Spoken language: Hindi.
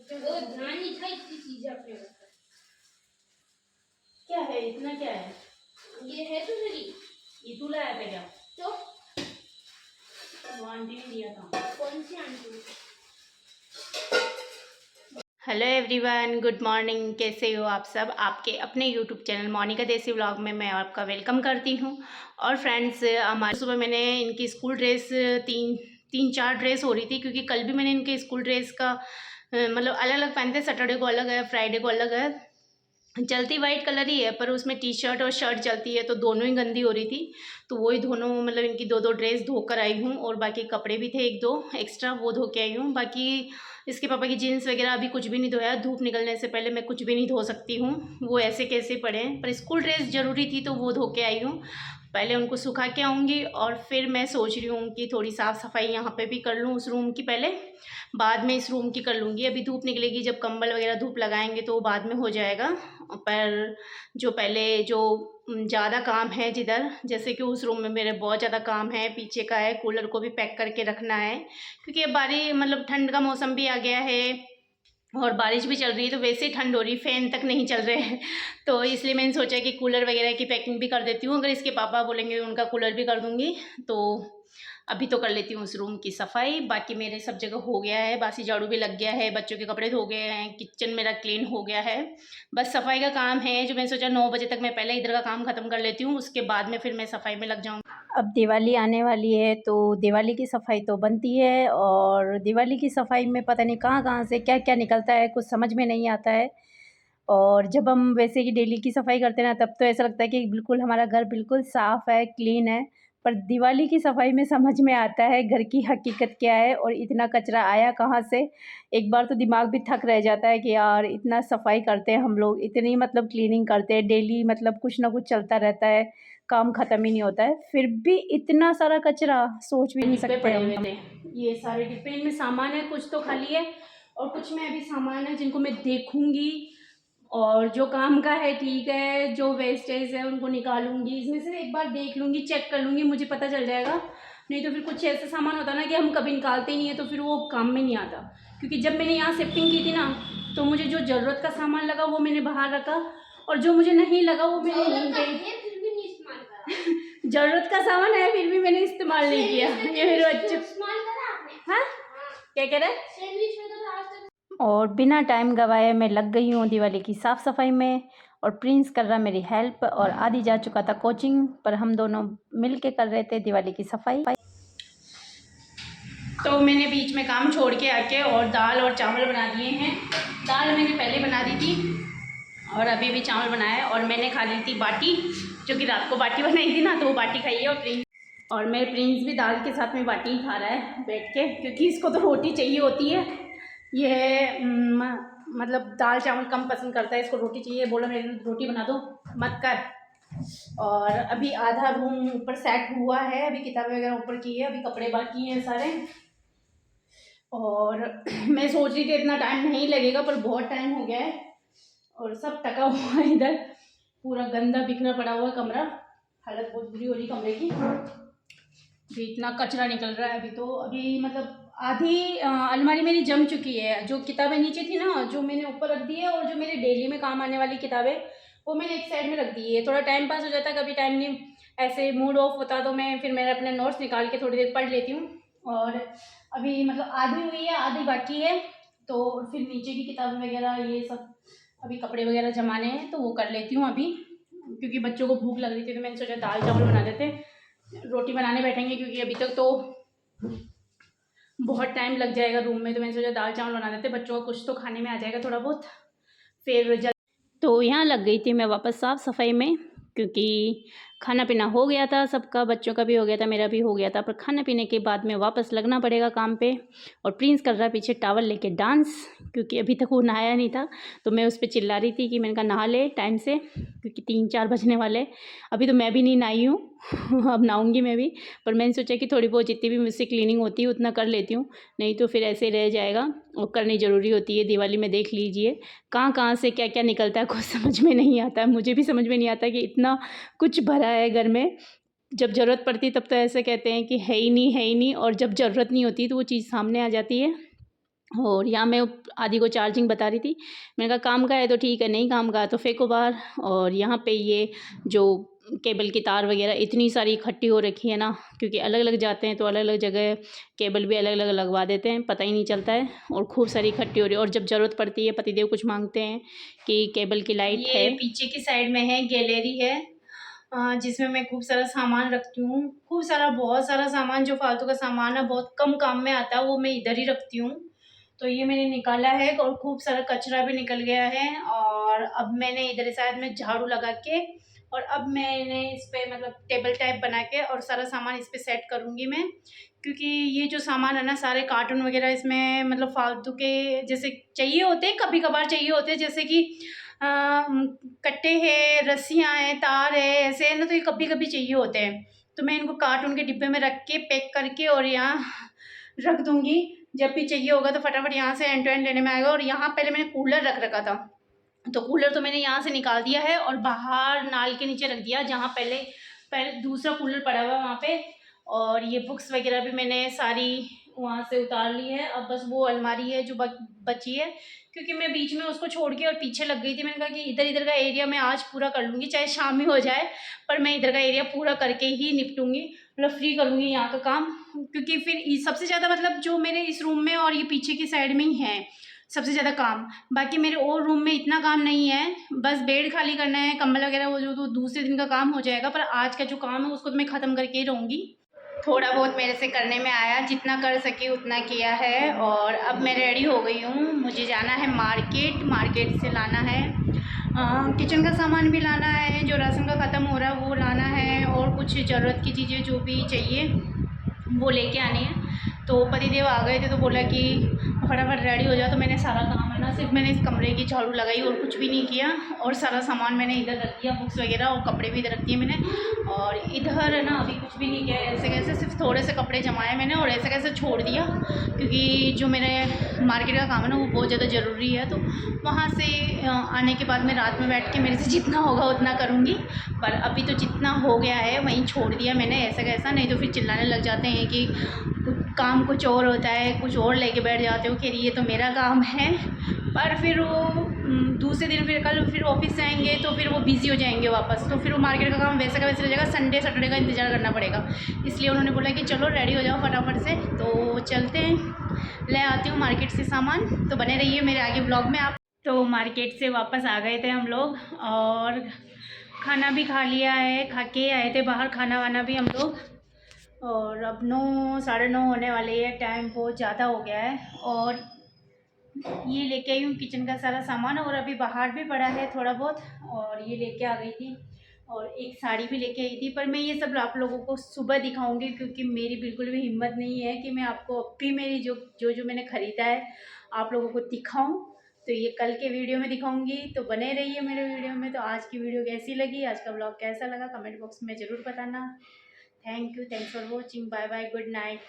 वो ध्यान नहीं था इतनी चीजें अपने ऊपर। क्या है इतना, क्या है ये है तो सही। ये तू लाया था क्या? तो वो आंटी ने दिया था। कौन सी aunty? Hello everyone, good morning. कैसे हो आप सब? आपके अपने यूट्यूब चैनल मोनिका देसी व्लॉग में मैं आपका वेलकम करती हूँ। और फ्रेंड्स, हमारे सुबह मैंने इनकी स्कूल ड्रेस तीन चार ड्रेस हो रही थी, क्योंकि कल भी मैंने इनके स्कूल ड्रेस का मतलब अलग अलग पहनते। सैटरडे को अलग है, फ्राइडे को अलग है। चलती वाइट कलर ही है, पर उसमें टी शर्ट और शर्ट चलती है, तो दोनों ही गंदी हो रही थी। तो वही दोनों मतलब इनकी दो ड्रेस धोकर आई हूँ। और बाकी कपड़े भी थे एक दो एक्स्ट्रा, वो धो के आई हूँ। बाकी इसके पापा की जीन्स वगैरह अभी कुछ भी नहीं धोया। धूप निकलने से पहले मैं कुछ भी नहीं धो सकती हूँ, वो ऐसे कैसे पड़े हैं। पर स्कूल ड्रेस ज़रूरी थी तो वो धो के आई हूँ। पहले उनको सुखा के आऊँगी और फिर मैं सोच रही हूँ कि थोड़ी साफ़ सफाई यहाँ पे भी कर लूँ उस रूम की, पहले बाद में इस रूम की कर लूँगी। अभी धूप निकलेगी, जब कंबल वगैरह धूप लगाएंगे तो बाद में हो जाएगा। पर जो पहले जो ज़्यादा काम है जिधर, जैसे कि उस रूम में मेरे बहुत ज़्यादा काम है। पीछे का है, कूलर को भी पैक करके रखना है, क्योंकि अब मतलब ठंड का मौसम भी आ गया है और बारिश भी चल रही है, तो वैसे ही ठंड हो रही, फ़ैन तक नहीं चल रहे हैं। तो इसलिए मैंने सोचा कि कूलर वगैरह की पैकिंग भी कर देती हूँ। अगर इसके पापा बोलेंगे उनका कूलर भी कर दूँगी। तो अभी तो कर लेती हूँ उस रूम की सफाई। बाकी मेरे सब जगह हो गया है, बासी झाड़ू भी लग गया है, बच्चों के कपड़े धो गए हैं, किचन मेरा क्लीन हो गया है। बस सफाई का काम है, जो मैंने सोचा 9 बजे तक मैं पहले इधर का काम ख़त्म कर लेती हूँ, उसके बाद में फिर मैं सफाई में लग जाऊँगी। अब दिवाली आने वाली है, तो दिवाली की सफाई तो बनती है। और दिवाली की सफाई में पता नहीं कहाँ कहाँ से क्या क्या निकलता है, कुछ समझ में नहीं आता है। और जब हम वैसे ही डेली की सफाई करते हैं ना, तब तो ऐसा लगता है कि बिल्कुल हमारा घर बिल्कुल साफ़ है, क्लीन है। पर दिवाली की सफाई में समझ में आता है घर की हकीकत क्या है और इतना कचरा आया कहाँ से। एक बार तो दिमाग भी थक रह जाता है कि यार इतना सफाई करते हैं हम लोग, इतनी मतलब क्लीनिंग करते हैं डेली, मतलब कुछ ना कुछ चलता रहता है, काम ख़त्म ही नहीं होता है, फिर भी इतना सारा कचरा सोच भी नहीं सकते हम। ये सारे डिब्बे, इनमें सामान है, कुछ तो खाली है और कुछ में अभी सामान है जिनको मैं देखूंगी। और जो काम का है ठीक है, जो वेस्टेज है उनको निकालूंगी, इसमें से एक बार देख लूँगी, चेक कर लूँगी, मुझे पता चल जाएगा। नहीं तो फिर कुछ ऐसा सामान होता ना कि हम कभी निकालते ही नहीं है, तो फिर वो काम में नहीं आता। क्योंकि जब मैंने यहाँ शिफ्टिंग की थी ना, तो मुझे जो ज़रूरत का सामान लगा वो मैंने बाहर रखा, और जो मुझे नहीं लगा वो मैंने यहीं पे ज़रूरत का सामान है फिर भी मैंने इस्तेमाल नहीं किया। ये मेरे बच्चे, हाँ क्या कह रहे हैं। और बिना टाइम गवाए मैं लग गई हूँ दिवाली की साफ़ सफाई में। और प्रिंस कर रहा मेरी हेल्प, और आदि जा चुका था कोचिंग, पर हम दोनों मिल के कर रहे थे दिवाली की सफाई। तो मैंने बीच में काम छोड़ के आके और दाल और चावल बना दिए हैं। दाल मैंने पहले बना दी थी और अभी भी चावल बनाया है। और मैंने खा ली थी बाटी, जो कि रात को बाटी बनाई थी ना, तो वो बाटी खाई है। और मेरे प्रिंस भी दाल के साथ में बाटी ही खा रहा है बैठ के, क्योंकि इसको तो रोटी चाहिए होती है। ये मतलब दाल चावल कम पसंद करता है, इसको रोटी चाहिए। बोला मेरे लिए रोटी बना दो, मत कर। और अभी आधा रूम ऊपर सेट हुआ है, अभी किताबें वगैरह ऊपर की है, अभी कपड़े बाकी हैं सारे। और मैं सोच रही थी इतना टाइम नहीं लगेगा, पर बहुत टाइम हो गया है और सब टका हुआ है। इधर पूरा गंदा बिखरा पड़ा हुआ कमरा, हालत बहुत बुरी हो रही कमरे की। भी इतना कचरा निकल रहा है अभी मतलब आधी अलमारी मेरी जम चुकी है। जो किताबें नीचे थी ना, जो मैंने ऊपर रख दी है, और जो मेरे डेली में काम आने वाली किताबें वो मैंने एक साइड में रख दी है। थोड़ा टाइम पास हो जाता है, कभी टाइम नहीं ऐसे मूड ऑफ होता तो मैं फिर मेरे अपने नोट्स निकाल के थोड़ी देर पढ़ लेती हूँ। और अभी मतलब आधी हुई है, आधी बाकी है। तो फिर नीचे की किताबें वगैरह ये सब, अभी कपड़े वगैरह जमाने हैं तो वो कर लेती हूँ अभी, क्योंकि बच्चों को भूख लग रही थी तो मैंने सोचा दाल चावल बना देते, रोटी बनाने बैठेंगे क्योंकि अभी तक तो बहुत टाइम लग जाएगा रूम में। तो मैंने सोचा दाल चावल बना देते, बच्चों को कुछ तो खाने में आ जाएगा थोड़ा बहुत। फिर तो यहाँ लग गई थी मैं वापस साफ़ सफाई में, क्योंकि खाना पीना हो गया था सबका, बच्चों का भी हो गया था, मेरा भी हो गया था। पर खाने पीने के बाद में वापस लगना पड़ेगा काम पे। और प्रिंस कर रहा पीछे टावल लेके डांस, क्योंकि अभी तक वो नहाया नहीं था। तो मैं उस पर चिल्ला रही थी कि मैंने कहा नहा ले टाइम से, क्योंकि 3-4 बजने वाले। अभी तो मैं भी नहीं नहाई हूँ अब नहाऊंगी मैं भी। पर मैंने सोचा कि थोड़ी बहुत जितनी भी मुझसे क्लीनिंग होती है उतना कर लेती हूँ, नहीं तो फिर ऐसे रह जाएगा। और करनी ज़रूरी होती है दिवाली में, देख लीजिए कहाँ कहाँ से क्या क्या निकलता है, कुछ समझ में नहीं आता है। मुझे भी समझ में नहीं आता कि इतना कुछ भरा है घर में। जब ज़रूरत पड़ती है तब तो ऐसे कहते हैं कि है ही नहीं, है ही नहीं, और जब ज़रूरत नहीं होती तो वो चीज़ सामने आ जाती है। और यहाँ मैं आदि को चार्जिंग बता रही थी। मैंने कहा काम का है तो ठीक है, नहीं काम का तो फेंको बाहर। और यहाँ पे ये जो केबल की तार वगैरह इतनी सारी इकट्ठी हो रखी है ना, क्योंकि अलग अलग जाते हैं तो अलग अलग जगह केबल भी अलग अलग लगवा देते हैं, पता ही नहीं चलता है। और खूब सारी इकट्ठी हो रही है। और जब ज़रूरत पड़ती है, पतिदेव कुछ मांगते हैं कि केबल की लाइट है। पीछे की साइड में है गैलरी है, जिसमें मैं खूब सारा सामान रखती हूँ। खूब सारा, बहुत सारा सामान, जो फालतू का सामान है बहुत कम काम में आता है, वो मैं इधर ही रखती हूँ। तो ये मैंने निकाला है और खूब सारा कचरा भी निकल गया है। और अब मैंने इधर साइड में झाड़ू लगा के, और अब मैंने इस पे मतलब टेबल टाइप बना के और सारा सामान इस पे सेट करूँगी मैं। क्योंकि ये जो सामान है ना, सारे कार्टून वगैरह इसमें मतलब फालतू के जैसे चाहिए होते हैं, कभी कभार चाहिए होते हैं, जैसे कि कट्टे हैं, रस्सियाँ हैं, तार है, ऐसे है ना, तो ये कभी कभी चाहिए होते हैं। तो मैं इनको कार्टून के डिब्बे में रख के पैक करके और यहाँ रख दूँगी। जब भी चाहिए होगा तो फटाफट यहाँ से एंड टू एंड लेने में आएगा। और यहाँ पहले मैंने कूलर रख रखा था, तो कूलर तो मैंने यहाँ से निकाल दिया है और बाहर नाल के नीचे रख दिया, जहाँ पहले पहले दूसरा कूलर पड़ा हुआ है वहाँ पे। और ये बुक्स वगैरह भी मैंने सारी वहाँ से उतार ली है। अब बस वो अलमारी है जो बची है, क्योंकि मैं बीच में उसको छोड़ के और पीछे लग गई थी। मैंने कहा कि इधर इधर का एरिया मैं आज पूरा कर लूँगी, चाहे शाम ही हो जाए, पर मैं इधर का एरिया पूरा करके ही निपटूंगी, मतलब फ्री करूँगी यहाँ का काम। क्योंकि फिर सबसे ज़्यादा मतलब जो मेरे इस रूम में और ये पीछे की साइड में ही है सबसे ज़्यादा काम। बाकी मेरे और रूम में इतना काम नहीं है, बस बेड खाली करना है, कंबल वगैरह, वो जो तो दूसरे दिन का काम हो जाएगा। पर आज का जो काम है उसको तो मैं ख़त्म करके ही रहूँगी। थोड़ा बहुत मेरे से करने में आया, जितना कर सकी उतना किया है। और अब मैं रेडी हो गई हूँ, मुझे जाना है मार्केट। मार्केट से लाना है किचन का सामान भी लाना है, जो राशन का ख़त्म हो रहा है वो लाना है, और कुछ ज़रूरत की चीज़ें जो भी चाहिए वो लेके आनी है। तो पतिदेव आ गए थे तो बोला कि फटाफट रेडी हो जाओ। तो मैंने सारा काम है ना, सिर्फ मैंने इस कमरे की झाड़ू लगाई और कुछ भी नहीं किया। और सारा सामान मैंने इधर रख दिया, बुक्स वगैरह और कपड़े भी इधर रख दिए मैंने। और इधर है ना अभी कुछ भी नहीं किया, ऐसे कैसे सिर्फ थोड़े से कपड़े जमाए मैंने और ऐसे कैसे छोड़ दिया, क्योंकि जो मेरे मार्केट का काम है ना वो बहुत ज़्यादा ज़रूरी है। तो वहाँ से आने के बाद मैं रात में बैठ के मेरे से जितना होगा उतना करूँगी। पर अभी तो जितना हो गया है वहीं छोड़ दिया मैंने, ऐसा कैसा, नहीं तो फिर चिल्लाने लग जाते हैं कि काम कुछ और होता है, कुछ और लेके बैठ जाते हो। खैर ये तो मेरा काम है, पर फिर वो दूसरे दिन फिर कल फिर ऑफिस जाएंगे तो फिर वो बिज़ी हो जाएंगे वापस, तो फिर वो मार्केट का काम वैसे का वैसे रह जाएगा। संडे सैटरडे का इंतज़ार करना पड़ेगा। इसलिए उन्होंने बोला कि चलो रेडी हो जाओ फटाफट से, तो चलते हैं, ले आती हूँ मार्केट से सामान। तो बने रहिए मेरे आगे ब्लॉग में आप। तो मार्केट से वापस आ गए थे हम लोग और खाना भी खा लिया है, खा के आए थे बाहर खाना वाना भी हम लोग। और अब 9 साढ़े 9 होने वाले हैं, टाइम बहुत ज़्यादा हो गया है। और ये लेके आई हूँ किचन का सारा सामान, और अभी बाहर भी पड़ा है थोड़ा बहुत, और ये लेके आ गई थी। और एक साड़ी भी लेके आई थी, पर मैं ये सब आप लोगों को सुबह दिखाऊंगी, क्योंकि मेरी बिल्कुल भी हिम्मत नहीं है कि मैं आपको अभी मेरी जो मैंने ख़रीदा है आप लोगों को दिखाऊं। तो ये कल के वीडियो में दिखाऊंगी, तो बने रहिए मेरे वीडियो में। तो आज की वीडियो कैसी लगी, आज का ब्लॉग कैसा लगा, कमेंट बॉक्स में ज़रूर बताना। Thank you, thanks for watching, bye bye, good night.